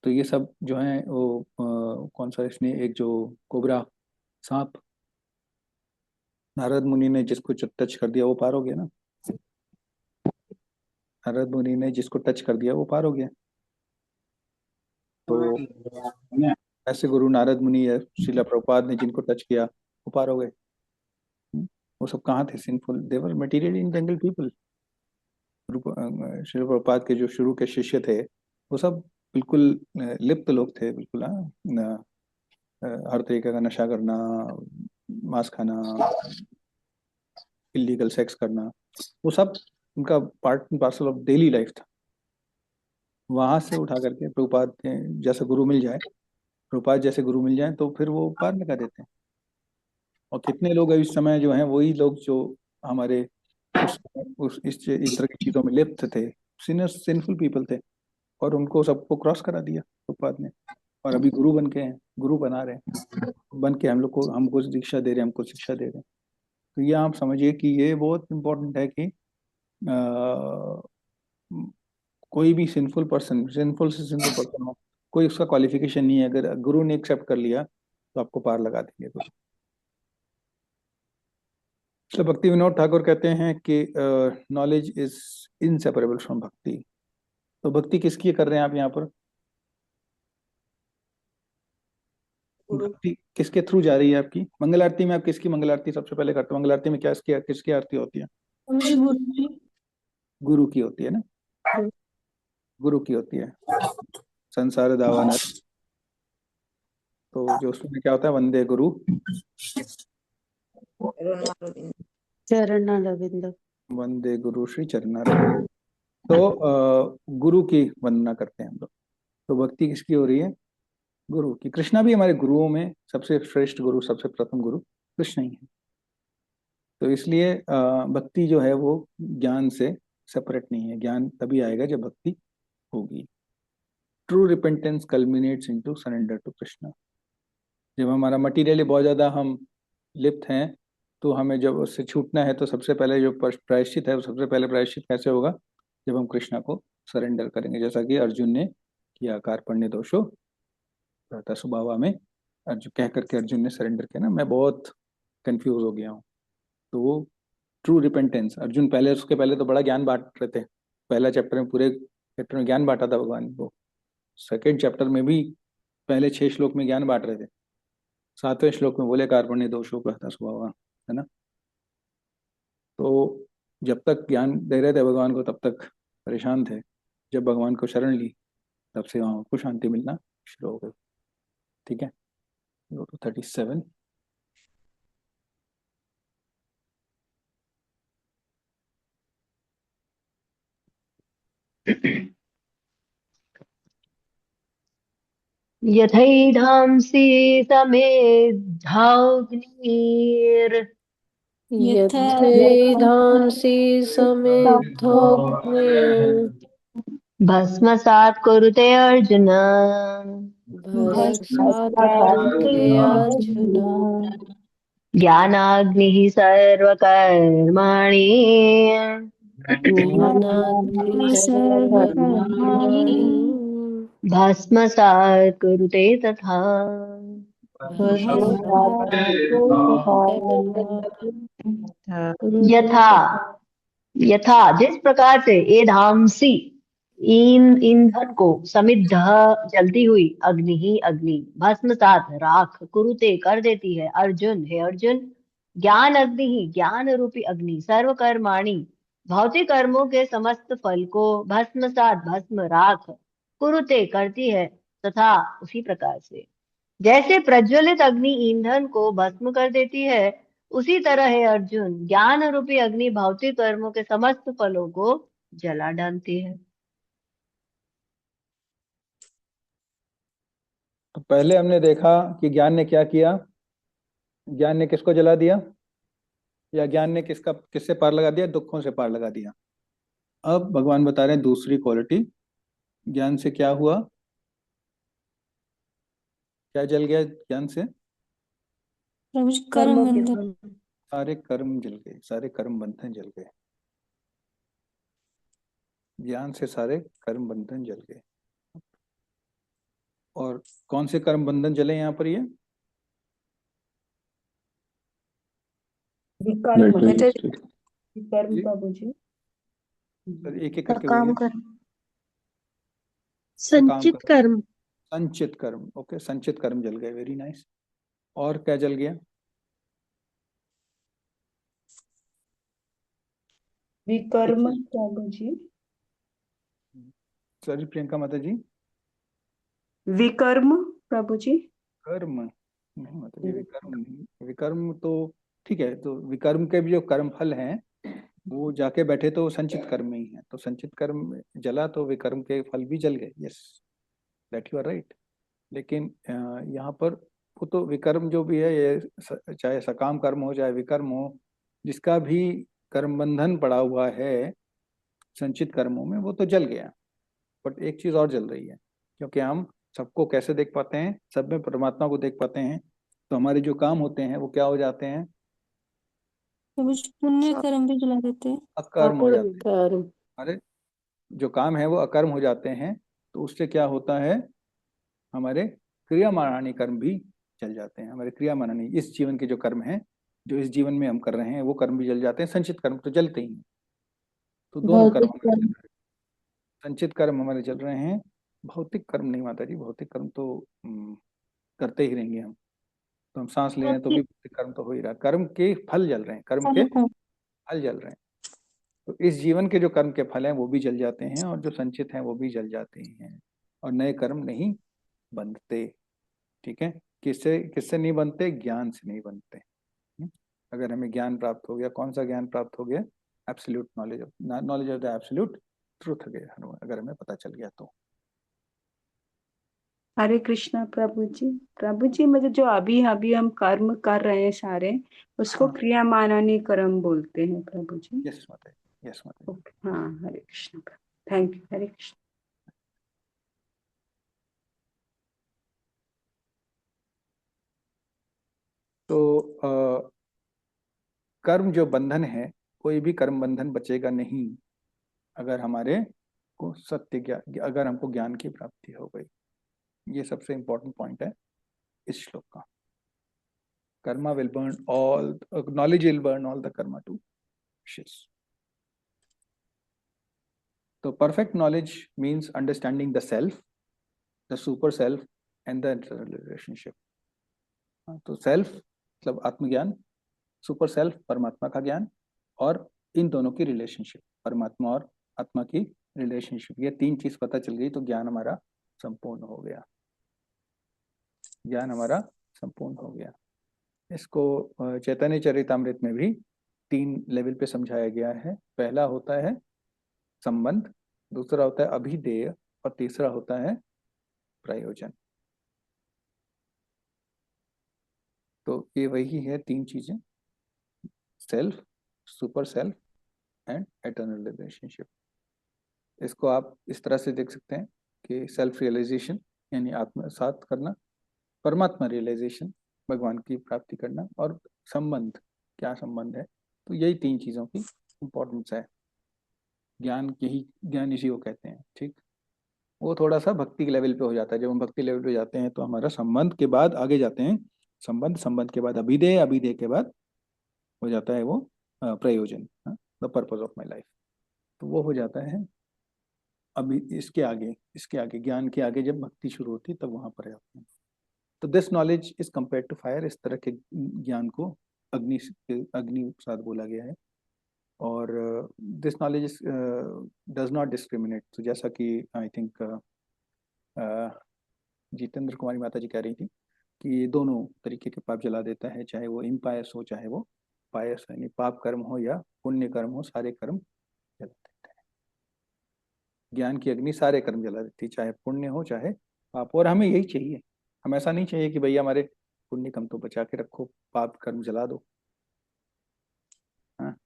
तो ये सब जो है वो कौन सा इसने एक जो कोबरा सांप, नारद मुनि ने जिसको टच कर दिया वो पार हो गया ना। नारद मुनि ने जिसको टच कर दिया वो पार हो गया। तो ऐसे गुरु नारद मुनि या शिला प्रभुपाद ने जिनको टच किया वो पार हो गए। वो सब कहाँ थे? Sinful, they're material in jungle people. Srila Prabhupada के जो शुरू के शिष्य थे वो सब बिल्कुल लिप्त लोग थे, बिल्कुल। हाँ, हर तरीके का नशा करना, मांस खाना, इलीगल सेक्स करना, वो सब उनका part and parcel of daily life था। वहां से उठा करके प्रभुपाद जैसे गुरु मिल जाए, प्रभुपाद जैसे गुरु मिल जाए तो फिर वो पार लगा देते हैं। और कितने लोग इस समय जो हैं वही लोग जो हमारे इस तरह की चीजों में लिप्त थे, सिंफुल पीपल थे, और उनको सबको क्रॉस करा दिया प्रभुपाद ने। और अभी गुरु बन के हैं, गुरु बना रहे हैं, बन के हम लोग को, हमको दीक्षा दे रहे हैं, हमको शिक्षा दे रहे हैं। तो ये आप समझिए कि ये बहुत इम्पोर्टेंट है कि कोई भी सिंफुल से सिंफुल पर्सन हो, कोई उसका क्वालिफिकेशन नहीं है। अगर गुरु ने एक्सेप्ट कर लिया तो आपको पार लगा देंगे गुरु। तो भक्ति विनोद ठाकुर कहते हैं कि नॉलेज इज इनसेपरेबल फ्रॉम भक्ति। तो भक्ति किसकी कर रहे हैं आप यहाँ पर? भक्ति किसके थ्रू जा रही है आपकी? मंगल आरती में आप किसकी मंगल आरती सबसे पहले करते हो? मंगल आरती में क्या किसकी आरती होती है? गुरु की होती है ना, गुरु की होती है। संसार दावानल, तो जो उसमें क्या होता है, वंदे गुरु चरणारविंद। वंदे गुरु श्री चरणारविंद। तो गुरु की वंदना करते हैं हम लोग। तो भक्ति किसकी हो रही है? गुरु की। कृष्णा भी हमारे गुरुओं में सबसे श्रेष्ठ गुरु, सबसे प्रथम गुरु कृष्ण ही है। तो इसलिए भक्ति जो है वो ज्ञान से सेपरेट नहीं है। ज्ञान तभी आएगा जब भक्ति होगी। True repentance culminates into surrender to Krishna. जब हमारा मटीरियली बहुत ज़्यादा हम लिप्त हैं, तो हमें जब उससे छूटना है तो सबसे पहले जो प्रायश्चित है, वो सबसे पहले प्रायश्चित कैसे होगा? जब हम कृष्णा को सरेंडर करेंगे, जैसा कि अर्जुन ने किया। कार्पण्य दोषो रहता स्वभावा में, अर्जुन कह करके अर्जुन ने सरेंडर किया ना, मैं बहुत कंफ्यूज हो गया हूँ। तो वो ट्रू रिपेंटेंस, अर्जुन पहले, उसके पहले तो बड़ा ज्ञान बांट रहे थे। पहला चैप्टर में, पूरे चैप्टर में ज्ञान बांटा था भगवान को। सेकेंड चैप्टर में भी पहले 6 श्लोक में ज्ञान बांट रहे थे। 7वें श्लोक में बोले कार्पण्य दोषो रहता स्वभावा, है ना। तो जब तक ज्ञान दे रहे थे भगवान को तब तक परेशान थे। जब भगवान को शरण ली तब से वहाँ को शांति मिलना शुरू हो गई। ठीक है, गो टू 37। यथैधांसि समेधाग्निर् यथैधांसि समेद्धोऽग्निः भस्मसात् कुरुते अर्जुन। भस्मसात् कुरुते अर्जुन। ज्ञानाग्निः सर्वकर्माणि ज्ञानाग्निः सर्वकर्माणि भस्मसात् कुरुते तथा। भस्मसात् यथा यथा जिस प्रकार से एधांसी ईंधन को समिद्ध जलती हुई अग्नि ही अग्नि भस्मसात राख कुरुते कर देती है अर्जुन। हे अर्जुन, ज्ञान अग्नि ही ज्ञान रूपी अग्नि सर्वकर्माणि भौतिक कर्मों के समस्त फल को भस्मसात भस्म राख कुरुते करती है, तथा उसी प्रकार से जैसे प्रज्वलित अग्नि ईंधन को भस्म कर देती है, उसी तरह है अर्जुन, ज्ञान रूपी अग्नि भौतिक कर्मों के समस्त फलों को जला डालती है। तो पहले हमने देखा कि ज्ञान ने क्या किया? ज्ञान ने किसको जला दिया? या ज्ञान ने किससे पार लगा दिया? दुखों से पार लगा दिया। अब भगवान बता रहे हैं दूसरी क्वालिटी, ज्ञान से क्या हुआ? क्या जल गया ज्ञान से? प्रभु जी कर्म कर्मों के बंधन। फल। सारे कर्म जल गए, सारे कर्म बंधन जल गए, ज्ञान से सारे कर्म बंधन जल गए। और कौन से कर्म बंधन जले यहाँ पर? ये विकर्म Material विकर्म जी प्रभु जी। सर, एक एक करके सकाम बोलिए। कर्म, सकाम संचित कर्म। संचित कर्म, ओके, संचित कर्म जल गए, वेरी नाइस। और क्या जल गया? विकर्म प्रभु जी। सॉरी प्रियंका माता जी। विकर्म प्रभु जी। कर्म नहीं माता जी, विकर्म नहीं। विकर्म तो ठीक है, तो विकर्म के भी जो कर्म फल हैं वो जाके बैठे तो संचित कर्म में ही है, तो संचित कर्म जला तो विकर्म के फल भी जल गए। Yes, that you are right. लेकिन यहाँ पर वो तो विकर्म जो भी है, ये चाहे सकाम कर्म हो चाहे विकर्म हो, जिसका भी कर्म बंधन पड़ा हुआ है संचित कर्मों में, वो तो जल गया। बट एक चीज और जल रही है, क्योंकि हम सबको कैसे देख पाते हैं? सब में परमात्मा को देख पाते हैं, तो हमारे जो काम होते हैं वो क्या हो जाते हैं? प्रभु जी पुण्य कर्म भी जला देते हैं। अकर्म हो जाते हैं। कर्म। हमारे जो काम है वो अकर्म हो जाते हैं, तो उससे क्या होता है? हमारे क्रियामानानी कर्म भी जल जाते हैं। हमारे क्रियामानानी इस जीवन के जो कर्म हैं, जो इस जीवन में हम कर रहे हैं, वो कर्म भी जल जाते हैं। संचित कर्म तो जलते ही हैं। तो दोनों कर्म भौतिक हमारे जल कर्म। रहे हैं। संचित कर्म हमारे चल रहे हैं, भौतिक कर्म नहीं माता जी। भौतिक कर्म तो करते ही रहेंगे हम। तो हम सांस ले रहे हैं तो भी भौतिक भौतिक कर्म तो हो ही रहा है। कर्म के फल जल रहे हैं, कर्म के फल को फल जल रहे हैं। तो इस जीवन के जो कर्म के फल हैं वो भी जल जाते हैं, और जो संचित हैं वो भी जल जाते हैं, और नए कर्म नहीं बनते। ठीक है, किससे किससे नहीं बनते? ज्ञान से नहीं बनते। अगर हमें ज्ञान प्राप्त हो गया, कौन सा ज्ञान प्राप्त हो गया? Absolute knowledge of the absolute truth अगर हमें पता चल गया तो। हरे कृष्णा प्रभु जी। प्रभु जी, मुझे जो अभी अभी हम कर्म कर रहे हैं सारे, उसको हाँ। क्रियामानानी कर्म बोलते हैं प्रभु जी। यस माता जी, यस माता जी। ओके, हाँ, हरे कृष्ण प्रभु, थैंक यू, हरे कृष्ण। तो कर्म जो बंधन है, कोई भी कर्म बंधन बचेगा नहीं अगर हमारे को सत्य ज्ञान, अगर हमको ज्ञान की प्राप्ति हो गई। ये सबसे इंपॉर्टेंट पॉइंट है इस श्लोक का। Karma will burn all, knowledge will burn all the karma to ashes. तो perfect knowledge means understanding the self, the super self and the internal relationship. तो सेल्फ मतलब आत्मज्ञान, सुपर सेल्फ परमात्मा का ज्ञान, और इन दोनों की रिलेशनशिप, परमात्मा और आत्मा की रिलेशनशिप, ये तीन चीज पता चल गई तो ज्ञान हमारा संपूर्ण हो गया। ज्ञान हमारा संपूर्ण हो गया। इसको चैतन्य चरितामृत में भी 3 लेवल पे समझाया गया है। पहला होता है संबंध, दूसरा होता है अभिधेय, और तीसरा होता है प्रयोजन। तो ये वही है 3 चीजें, self, super self and eternal relationship. इसको आप इस तरह से देख सकते हैं कि सेल्फ रियलाइजेशन यानी आत्मसात करना, परमात्मा रियलाइजेशन भगवान की प्राप्ति करना, और संबंध, क्या संबंध है। तो यही 3 चीजों की इंपॉर्टेंस है। ज्ञान ज्ञान इसी को कहते हैं। ठीक, वो थोड़ा सा भक्ति के लेवल पे हो जाता है। जब हम भक्ति लेवल पे जाते हैं तो हमारा संबंध के बाद आगे जाते हैं, संबंध के बाद अभिधेय, अभिधेय के बाद हो जाता है वो प्रयोजन, the purpose of my life. तो वो हो जाता है अभी। इसके आगे ज्ञान के आगे जब भक्ति शुरू होती है तब वहां पर आते हैं। तो this knowledge is compared to fire, इस तरह के ज्ञान को अग्नि अग्नि साथ बोला गया है। और this knowledge does not discriminate. तो जैसा कि आई थिंक जितेंद्र कुमारी माता जी कह रही थी कि दोनों तरीके के पाप जला देता है, चाहे वो इम्पायस हो चाहे वो पायस, यानी पाप कर्म हो या पुण्य कर्म हो, सारे कर्म जला देते हैं। ज्ञान की अग्नि सारे कर्म जला देती है, चाहे पुण्य हो चाहे पाप। और हमें यही चाहिए, हम ऐसा नहीं चाहिए कि भैया हमारे पुण्य कर्म तो बचा के रखो, पाप कर्म जला दो। हाँ,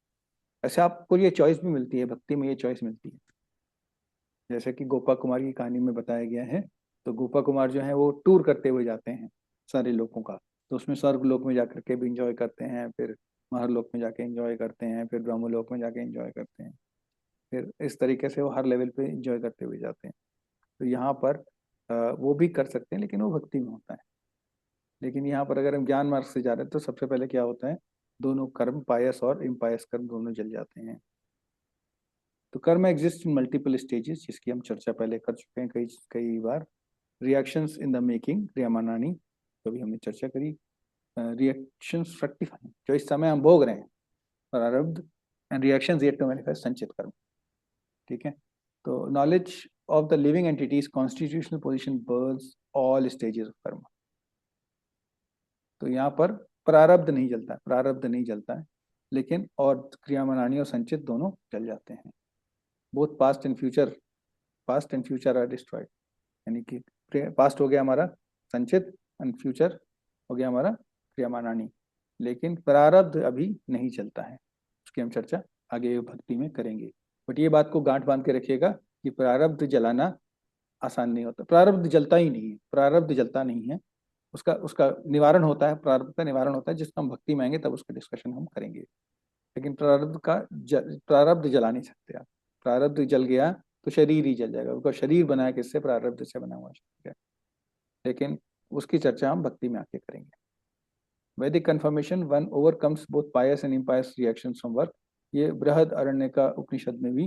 ऐसे आपको ये चॉइस भी मिलती है, भक्ति में ये चॉइस मिलती है। जैसे कि गोपा कुमार की कहानी में बताया गया है, तो गोपा कुमार जो है वो टूर करते हुए जाते हैं सारे लोगों का, तो उसमें स्वर्ग लोक में जाकर के भी इंजॉय करते हैं, फिर महरलोक में जाके इंजॉय करते हैं, फिर ब्रह्मलोक में जाके इंजॉय करते हैं, फिर इस तरीके से वो हर लेवल पे इंजॉय करते हुए जाते हैं। तो यहाँ पर वो भी कर सकते हैं, लेकिन वो भक्ति में होता है। लेकिन यहाँ पर अगर हम ज्ञान मार्ग से जा रहे हैं तो सबसे पहले क्या होता है, दोनों कर्म, पायस और इम्पायस कर्म, दोनों जल जाते हैं। तो कर्म एग्जिस्ट इन मल्टीपल स्टेजेस, जिसकी हम चर्चा पहले कर चुके हैं कई कई बार। रिएक्शंस इन द मेकिंग, क्रियामानानी, तो भी हमने चर्चा करी। रिएक्शंस फ्रक्टिफाइंग, जो इस समय हम भोग रहे हैं, प्रारब्ध, and reactions yet to manifest, संचित कर्म। ठीक है, तो knowledge of the living entities constitutional position burns all stages of karma. तो यहाँ पर प्रारब्ध नहीं जलता है, प्रारब्ध नहीं जलता है, लेकिन और क्रियामानानी और संचित दोनों जल जाते हैं। Both past and future are destroyed, यानी कि पास्ट हो गया हमारा संचित एंड फ्यूचर हो गया हमारा क्रियामानानी, लेकिन प्रारब्ध अभी नहीं चलता है। उसकी हम चर्चा आगे भक्ति में करेंगे। बट ये बात को गांठ बांध के रखिएगा कि प्रारब्ध जलाना आसान नहीं होता, प्रारब्ध जलता ही नहीं है, प्रारब्ध जलता नहीं है, उसका उसका निवारण होता है, प्रारब्ध का निवारण होता है, जिसका हम भक्ति में आएंगे तब उसका डिस्कशन हम करेंगे। लेकिन प्रारब्ध जला नहीं सकते आप। प्रारब्ध जल गया तो शरीर ही जल जाएगा, उसका शरीर बना किससे, प्रारब्ध से बना हुआ शरीर है। लेकिन उसकी चर्चा हम भक्ति में आके करेंगे। Vedic confirmation, one overcomes both pious and impious reactions from work, ये बृहद अरण्य का उपनिषद में भी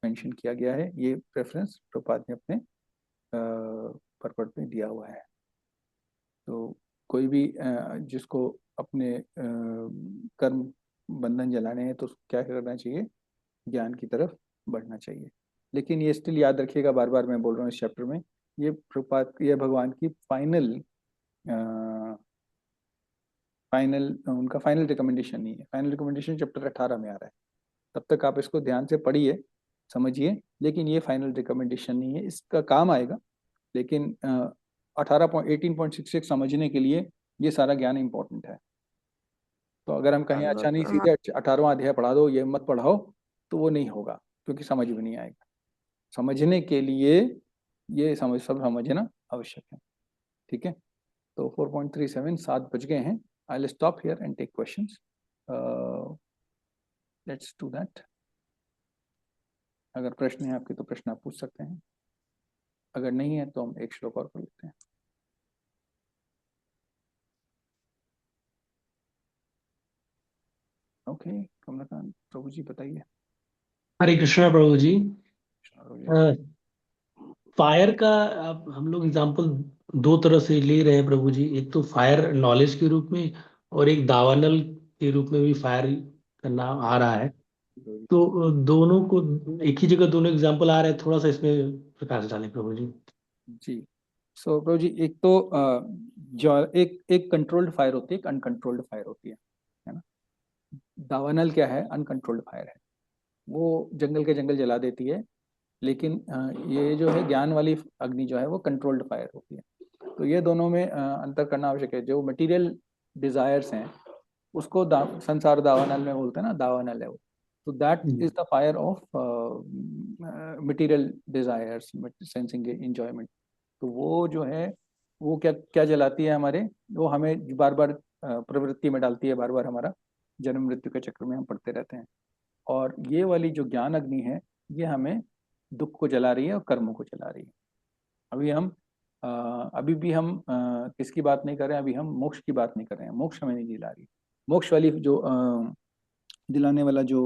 मेंशन किया गया है। ये रेफरेंस प्रभुपाद ने अपने परपट में दिया हुआ है। तो कोई भी जिसको अपने कर्म बंधन जलाने हैं तो क्या करना चाहिए, ज्ञान की तरफ बढ़ना चाहिए। लेकिन ये स्टिल याद रखिएगा, बार बार मैं बोल रहा हूँ इस चैप्टर में, ये प्रभुपाद, ये भगवान की उनका फाइनल रिकमेंडेशन नहीं है। फाइनल रिकमेंडेशन चैप्टर 18 में आ रहा है, तब तक आप इसको ध्यान से पढ़िए, समझिए, लेकिन ये फाइनल रिकमेंडेशन नहीं है, इसका काम आएगा। लेकिन 18.66 समझने के लिए ये सारा ज्ञान इंपॉर्टेंट है। तो अगर हम कहें अच्छा नहीं, सीधे 18वां अध्याय पढ़ा दो, ये मत पढ़ाओ, तो वो नहीं होगा, क्योंकि समझ में नहीं आएगा। समझने के लिए ये सब समझना आवश्यक है। ठीक है, तो 4.37, 7 बज गए हैं। I will stop here and take questions. Let's do that. अगर प्रश्न है आपके तो प्रश्न आप पूछ सकते हैं, अगर नहीं है तो हम एक श्लोक और कर लेते हैं। ओके, कमलाकांत प्रभु जी बताइए। हरे कृष्णा प्रभु जी। फायर का अब हम लोग एग्जांपल दो तरह से ले रहे हैं प्रभु जी, एक तो फायर नॉलेज के रूप में और एक दावानल के रूप में भी फायर का नाम आ रहा है। तो दोनों को एक ही जगह दोनों एग्जांपल आ रहे हैं, थोड़ा सा इसमें प्रकाश डालें प्रभु जी। जी, सो प्रभु जी, एक तो जो एक कंट्रोल्ड फायर होती है, एक अनकंट्रोल्ड फायर होती है ना। दावानल क्या है, अनकंट्रोल्ड फायर है, वो जंगल के जंगल जला देती है। लेकिन ये जो है ज्ञान वाली अग्नि जो है वो कंट्रोल्ड फायर होती है। तो ये दोनों में अंतर करना आवश्यक है। जो मटेरियल डिजायर्स हैं उसको संसार दावानल में बोलते हैं ना, दावानल है वो। तो that is the fire of material desires, sensing enjoyment. तो वो जो है वो क्या क्या जलाती है हमारे, वो हमें बार बार प्रवृत्ति में डालती है, बार बार हमारा जन्म मृत्यु के चक्र में हम पड़ते रहते हैं। और ये वाली जो ज्ञान अग्नि है, ये हमें दुख को जला रही है और कर्मों को जला रही है। अभी भी हम किसकी बात नहीं कर रहे हैं, अभी हम मोक्ष की बात नहीं कर रहे हैं। मोक्ष हमें नहीं दिला रही। मोक्ष वाली जो दिलाने वाला जो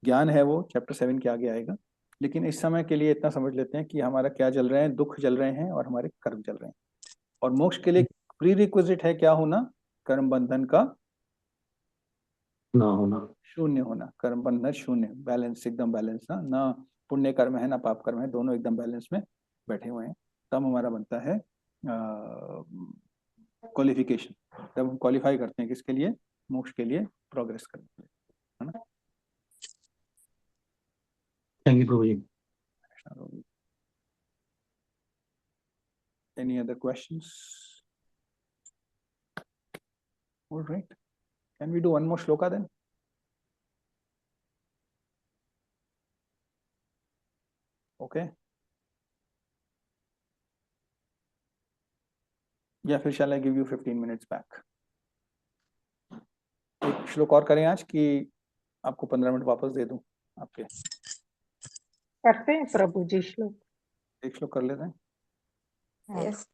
ज्ञान है वो चैप्टर 7 के आगे आएगा। लेकिन इस समय के लिए इतना समझ लेते हैं कि हमारा क्या जल रहे हैं, दुख जल रहे हैं और हमारे कर्म जल रहे हैं। और मोक्ष के लिए प्री रिक्विजिट है क्या होना, कर्म बंधन का ना होना, शून्य होना। कर्म बंधन शून्य, बैलेंस, एकदम बैलेंस ना, ना पुण्य कर्म है ना पाप कर्म है, दोनों एकदम बैलेंस में बैठे हुए हैं। तब हमारा बनता है क्वालिफिकेशन, तब हम क्वालिफाई करते हैं किसके लिए, मोक्ष के लिए, प्रोग्रेस करने के लिए, है ना। Thank you Prabhu ji. Any other questions? All right. Can we do one more shloka then? Okay. Yeah, फिर shall I give you 15 minutes back? एक श्लोक और करें आज कि आपको 15 मिनट वापस दे दूं आपके? करते हैं प्रभु जी श्लोक। एक श्लोक कर लेते हैं। हाँ। यस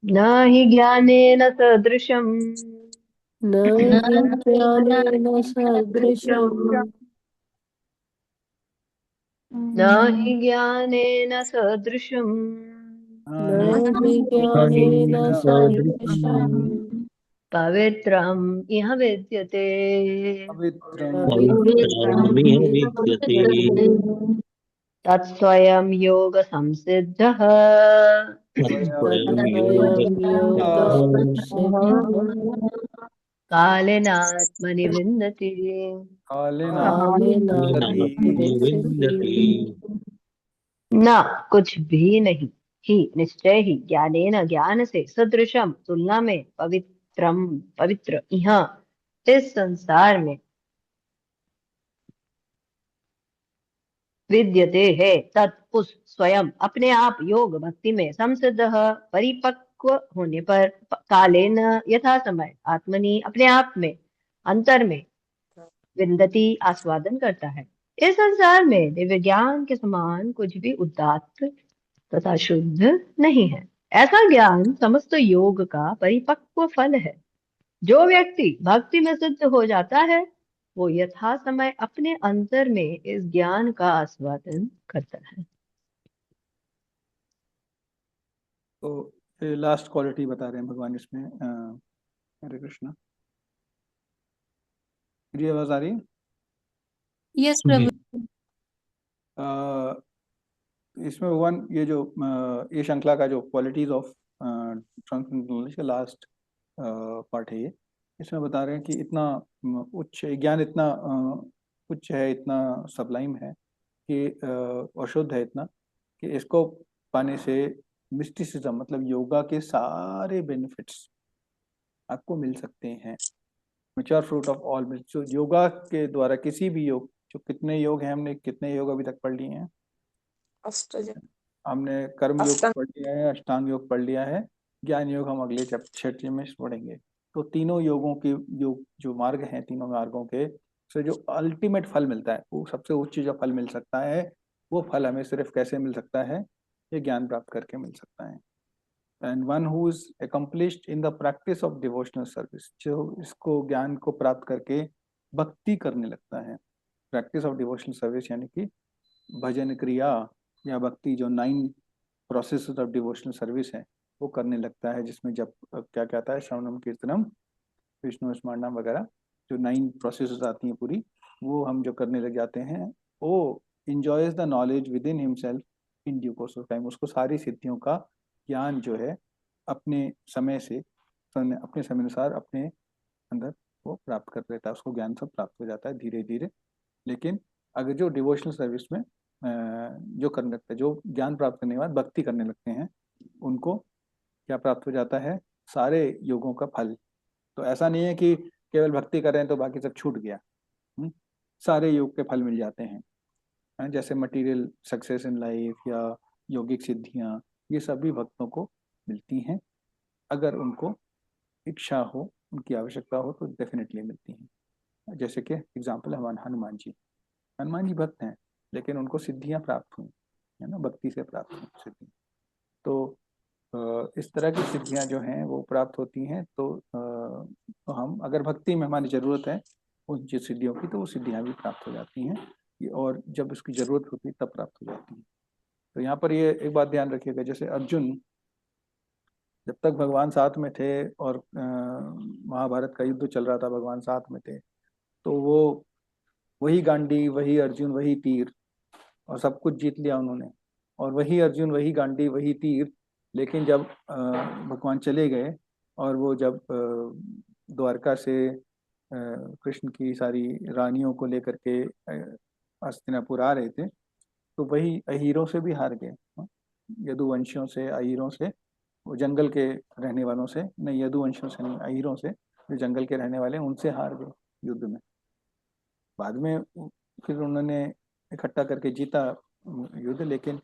न हि ज्ञानेन सदृशम् न हि ज्ञानेन सदृशम् न हि ज्ञानेन सदृशम् न हि ज्ञानेन सदृशम् पवित्रम् इह विद्यते पवित्रं पवित्रमिह विद्यते तत्स्वयं योग संसिद्धः स्वयं तत्स्वयं योगसंसिद्धः कालेनात्मनि विन्दति। कालेन कालेन विन्दति। न कुछ भी नहीं, ही निश्चय ही, ज्ञानेन ज्ञान से, सदृशम तुलना में, पवित्रम पवित्र, यह इस संसार में, विद्यते है, तत् उस, स्वयं अपने आप, योग भक्ति में, संसिद्ध परिपक्व होने पर, कालेन यथा समय, आत्मनि अपने आप में, अंतर में, विन्दति आस्वादन करता है। इस संसार में दिव्य ज्ञान के समान कुछ भी उदात्त तथा शुद्ध नहीं है। ऐसा ज्ञान समस्त योग का परिपक्व फल है। जो व्यक्ति भक्ति में सिद्ध हो जाता है वो यथा समय अपने अंतर में इस ज्ञान का आस्वादन करता है। तो लास्ट क्वालिटी बता रहे हैं भगवान इसमें। हरे कृष्णा, मेरी आवाज आ रही है? यस प्रभु। इसमें भगवान ये जो ये श्रृंखला का जो क्वालिटीज ऑफ ट्रांसेंडेंटल नॉलेज का लास्ट पार्ट है, ये इसमें बता रहे हैं कि इतना उच्च ज्ञान, इतना उच्च है, इतना सबलाइम है कि और शुद्ध है इतना कि इसको पाने से मिस्टिसिज्म मतलब योगा के सारे बेनिफिट्स आपको मिल सकते हैं। मैच्योर फ्रूट ऑफ ऑल, जो योगा के द्वारा किसी भी योग, जो कितने योग हैं, हमने कितने योग अभी तक पढ़ लिए हैं? अष्टज हमने कर्म योग अष्टांग पढ़ लिया है, अष्टांग योग पढ़ लिया है, ज्ञान योग हम अगले चैप्टर में पढ़ेंगे। तो तीनों योगों के योग जो मार्ग हैं, तीनों मार्गों के से जो अल्टीमेट फल मिलता है, वो सबसे उच्च जो फल मिल सकता है, वो फल हमें सिर्फ कैसे मिल सकता है? ये ज्ञान प्राप्त करके मिल सकता है। And one who is accomplished in the practice of devotional service, जो इसको ज्ञान को प्राप्त करके भक्ति करने लगता है। प्रैक्टिस ऑफ डिवोशनल सर्विस यानी कि भजन क्रिया या भक्ति, जो 9 प्रोसेस ऑफ डिवोशनल सर्विस है, वो करने लगता है, जिसमें जब क्या कहता है, श्रवणम कीर्तनम विष्णु स्मरणम वगैरह, जो 9 प्रोसेस आती हैं पूरी, वो हम जो करने लग जाते हैं, वो enjoys the knowledge with in himself in due course of time. उसको सारी सिद्धियों का ज्ञान जो है अपने समय से, अपने समय अनुसार अपने अंदर वो प्राप्त कर लेता है, उसको ज्ञान सब प्राप्त हो जाता है धीरे धीरे। लेकिन अगर जो डिवोशनल सर्विस में जो करने लगते हैं, जो ज्ञान प्राप्त करने के बाद भक्ति करने लगते हैं, उनको क्या प्राप्त हो जाता है? सारे योगों का फल। तो ऐसा नहीं है कि केवल भक्ति कर रहे हैं तो बाकी सब छूट गया। सारे योग के फल मिल जाते हैं, जैसे मटेरियल सक्सेस इन लाइफ या योगिक सिद्धियां, ये सभी भक्तों को मिलती हैं अगर उनको इच्छा हो, उनकी आवश्यकता हो तो डेफिनेटली मिलती हैं। जैसे कि एग्जाम्पल है हनुमान जी। हनुमान जी भक्त हैं लेकिन उनको सिद्धियां प्राप्त हुई, है ना, भक्ति से प्राप्त हुई सिद्धि। तो इस तरह की सिद्धियां जो हैं वो प्राप्त होती हैं। तो हम अगर भक्ति में हमारी ज़रूरत है उन जो सिद्धियों की, तो वो सिद्धियां भी प्राप्त हो जाती हैं, और जब उसकी ज़रूरत होती है तब प्राप्त हो जाती हैं। तो यहाँ पर ये एक बात ध्यान रखिएगा, जैसे अर्जुन जब तक भगवान साथ में थे और महाभारत का युद्ध चल रहा था, भगवान साथ में थे, तो वो वही गांडी, वही अर्जुन, वही तीर, और सब कुछ जीत लिया उन्होंने, और वही अर्जुन, वही गांडी, वही तीर। लेकिन जब भगवान चले गए और वो जब द्वारका से कृष्ण की सारी रानियों को लेकर के हस्तिनापुर आ रहे थे, तो वही अहीरों से भी हार गए, यदुवंशियों से, अहीरों से, वो जंगल के रहने वालों से नहीं, यदुवंशियों से नहीं, अहीरों से, जो जंगल के रहने वाले हैं, उनसे हार गए युद्ध में। बाद में फिर उन्होंने इकट्ठा करके जीता युद्ध, लेकिन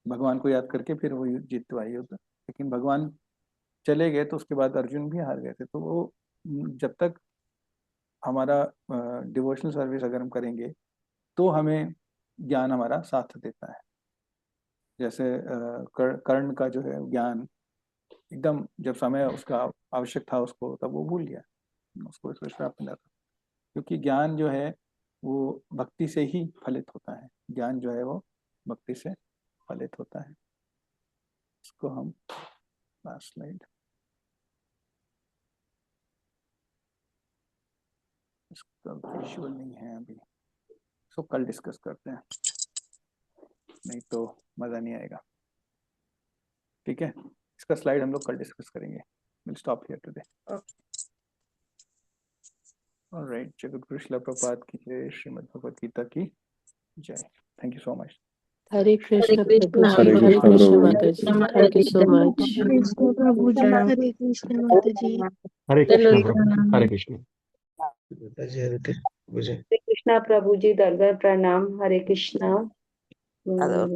भगवान को याद करके फिर वो जीतवाया युद्ध। लेकिन भगवान चले गए तो उसके बाद अर्जुन भी हार गए थे। तो वो जब तक हमारा डिवोशनल सर्विस अगर हम करेंगे तो हमें ज्ञान हमारा साथ देता है। जैसे कर्ण का जो है ज्ञान एकदम जब समय उसका आवश्यक था उसको, तब वो भूल गया, उसको इसलिए श्राप मिला था। क्योंकि ज्ञान जो है वो भक्ति से ही फलित होता है, ज्ञान जो है वो भक्ति से फलित होता है। इसको हम लास्ट स्लाइड, इसका विजुअल नहीं है अभी, इसको कल डिस्कस करते हैं, नहीं तो मज़ा नहीं आएगा। ठीक है, इसका स्लाइड हम लोग कल डिस्कस करेंगे। Will stop here today. Alright, Jagadguru Srila Prabhupada की जय, श्रीमद् भगवद गीता की जय। Thank you so much. Hare Krishna प्रभु जी, हरे हरे कृष्ण कृष्ण प्रभु। माता जी, thank you so much. Krishna प्रभु जी, हरे कृष्ण माता जी। हरे चलो कृष्ण प्रभु, हरे कृष्ण। हरे कृष्णा प्रभु जी, दरबार प्रणाम। हरे कृष्णा। सादर